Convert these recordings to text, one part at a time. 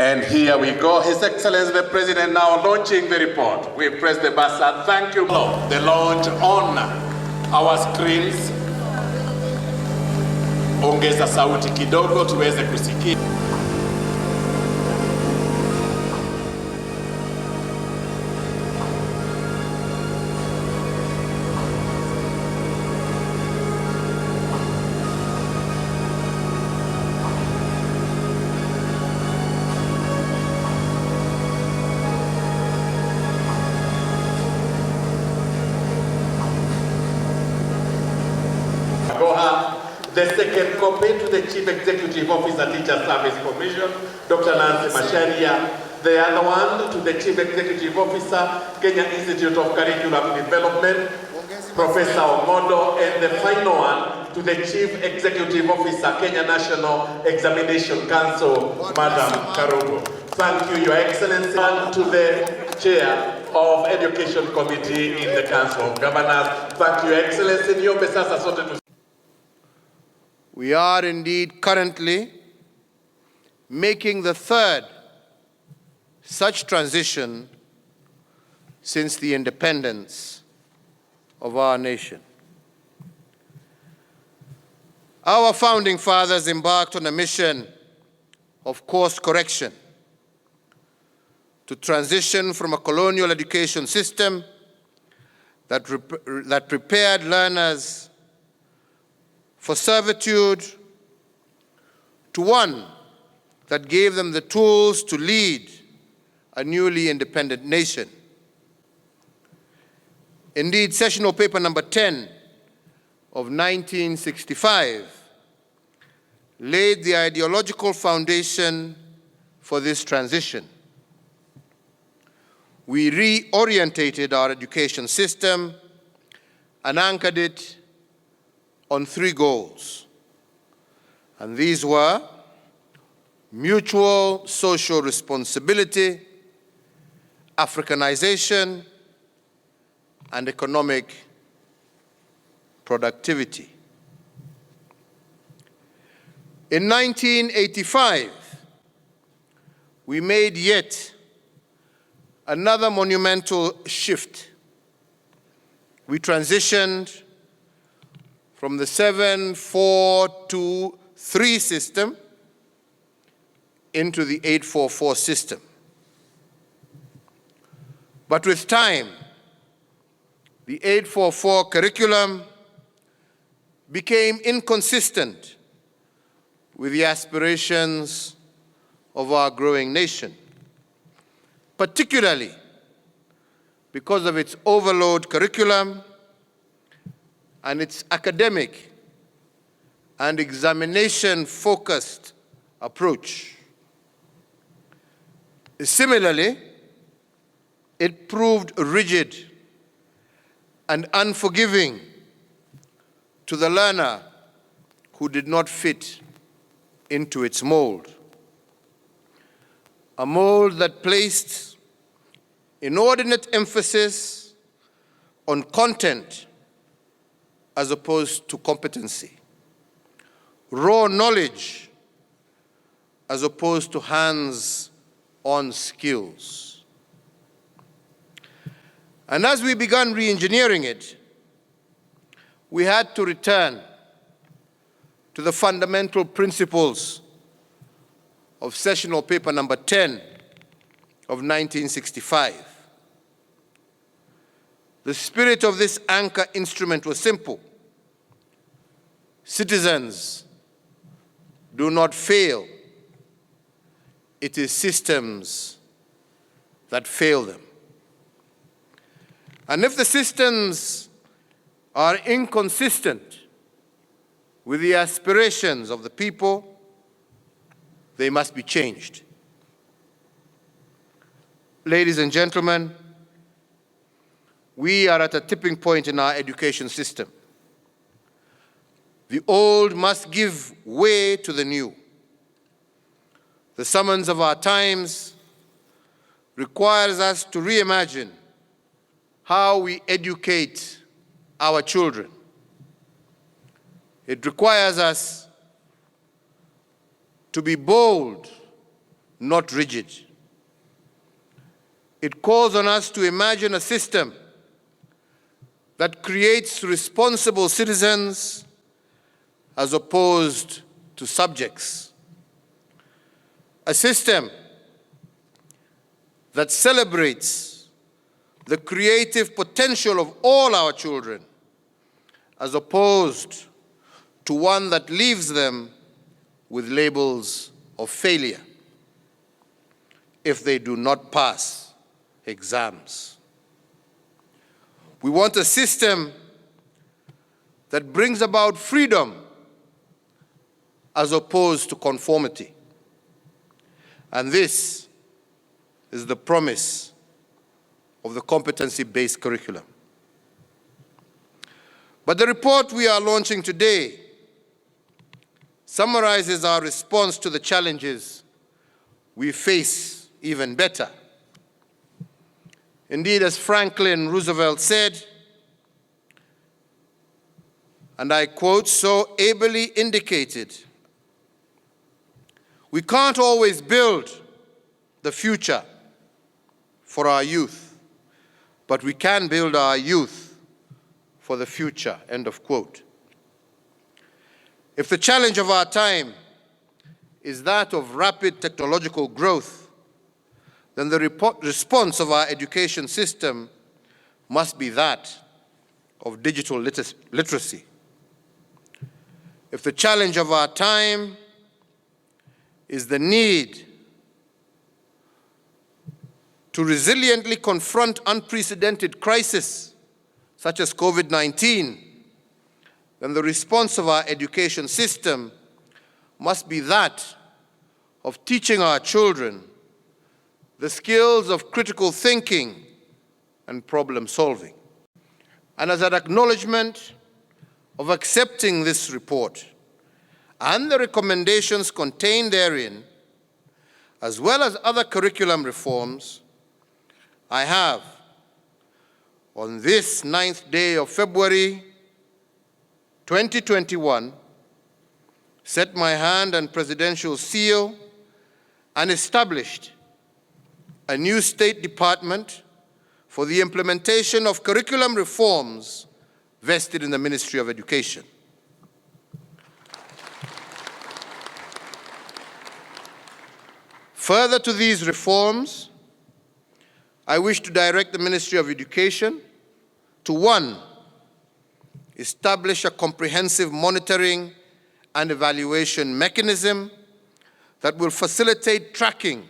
And here we go. His Excellency the President now launching the report. We press the buzzer. Thank you. The launch on our screens. Ongeza sauti kidogo tuweze kusikia. The second copy to the Chief Executive Officer Teacher Service Commission, Dr. Nancy Macharia. The other one to the Chief Executive Officer, Kenya Institute of Curriculum Development, Professor Omodo. And the final one to the Chief Executive Officer, Kenya National Examination Council, Madam Karugo. Thank you, Your Excellency. And to the Chair of Education Committee in the Council of Governors. Thank you, Your Excellency. We are indeed currently making the third such transition since the independence of our nation. Our founding fathers embarked on a mission of course correction to transition from a colonial education system that prepared learners for servitude to one that gave them the tools to lead a newly independent nation. Indeed, sessional paper number 10 of 1965 laid the ideological foundation for this transition. We reorientated our education system and anchored it on 3 goals. And these were mutual social responsibility, Africanization, and economic productivity. In 1985, we made yet another monumental shift. We transitioned from the 7-4-2-3 system into the 8-4-4 system. But with time, the 8-4-4 curriculum became inconsistent with the aspirations of our growing nation, particularly because of its overload curriculum and its academic and examination-focused approach. Similarly, it proved rigid and unforgiving to the learner who did not fit into its mold. A mold that placed inordinate emphasis on content as opposed to competency, raw knowledge as opposed to hands-on skills. And as we began re-engineering it, we had to return to the fundamental principles of sessional paper number 10 of 1965. The spirit of this anchor instrument was simple. Citizens do not fail. It is systems that fail them. And if the systems are inconsistent with the aspirations of the people, they must be changed. Ladies and gentlemen, we are at a tipping point in our education system. The old must give way to the new. The summons of our times requires us to reimagine how we educate our children. It requires us to be bold, not rigid. It calls on us to imagine a system that creates responsible citizens as opposed to subjects. A system that celebrates the creative potential of all our children as opposed to one that leaves them with labels of failure if they do not pass exams. We want a system that brings about freedom as opposed to conformity. And this is the promise of the competency-based curriculum. But the report we are launching today summarizes our response to the challenges we face even better. Indeed, as Franklin Roosevelt said, and I quote, so ably indicated, we can't always build the future for our youth, but we can build our youth for the future, end of quote. If the challenge of our time is that of rapid technological growth, then the response of our education system must be that of digital literacy. If the challenge of our time is the need to resiliently confront unprecedented crises such as COVID-19, then the response of our education system must be that of teaching our children the skills of critical thinking and problem solving. And as an acknowledgement of accepting this report and the recommendations contained therein, as well as other curriculum reforms, I have, on this 9th day of February 2021, set my hand and presidential seal and established a new State Department for the implementation of curriculum reforms vested in the Ministry of Education. Further to these reforms, I wish to direct the Ministry of Education to 1, establish a comprehensive monitoring and evaluation mechanism that will facilitate tracking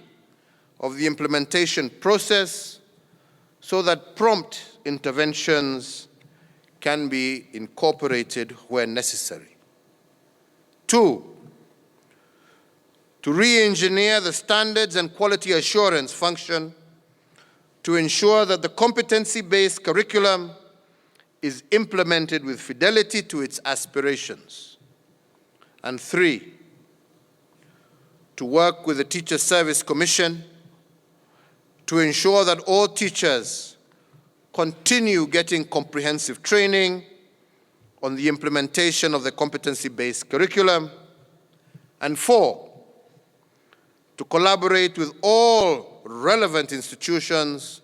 of the implementation process so that prompt interventions can be incorporated where necessary. 2, to re-engineer the standards and quality assurance function to ensure that the competency-based curriculum is implemented with fidelity to its aspirations. And 3, to work with the Teacher Service Commission to ensure that all teachers continue getting comprehensive training on the implementation of the competency-based curriculum. And 4, to collaborate with all relevant institutions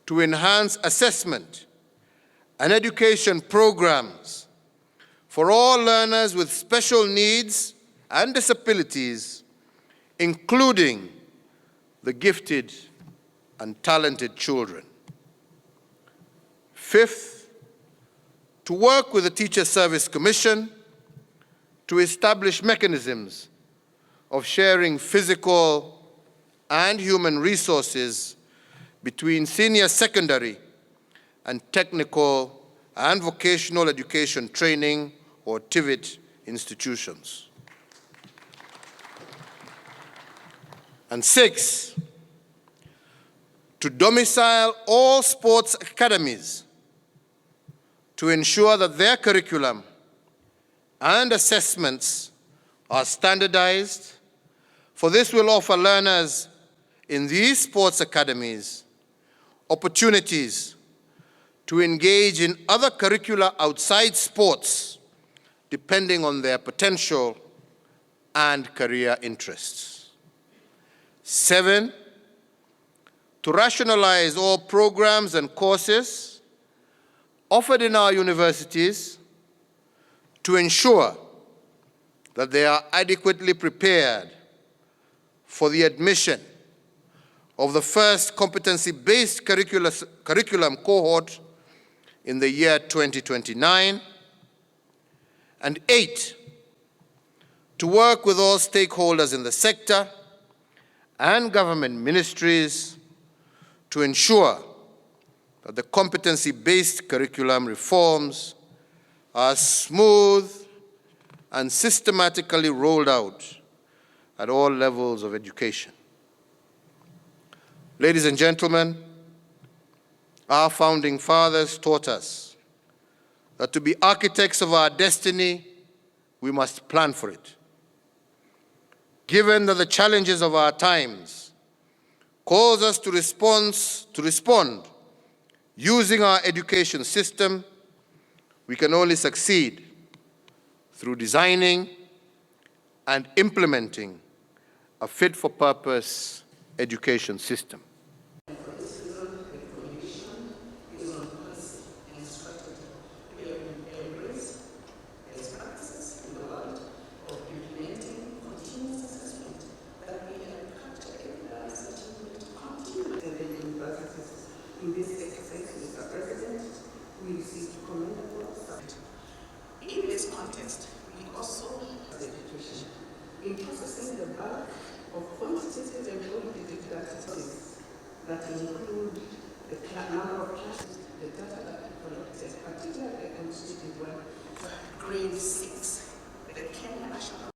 to enhance assessment and education programs for all learners with special needs and disabilities, including the gifted and talented children. 5th, to work with the Teacher Service Commission to establish mechanisms of sharing physical and human resources between senior secondary and technical and vocational education training, or TVET, institutions. And 6, to domicile all sports academies to ensure that their curriculum and assessments are standardized, for this will offer learners in these sports academies opportunities to engage in other curricula outside sports, depending on their potential and career interests. 7, to rationalize all programs and courses offered in our universities to ensure that they are adequately prepared for the admission of the first competency-based curriculum cohort in the year 2029. And 8, to work with all stakeholders in the sector and government ministries to ensure that the competency-based curriculum reforms are smooth and systematically rolled out at all levels of education. Ladies and gentlemen, our founding fathers taught us that to be architects of our destiny, we must plan for it. Given that the challenges of our times calls us to respond using our education system, we can only succeed through designing and implementing a fit-for-purpose education system. In this exercise, Mr. President, we received commendable support. In this context, we also education in processing the bulk of quantitative and qualitative data studies that include the number of classes, the data that we collected, particularly the quantitative one, grade 6, the Kenya National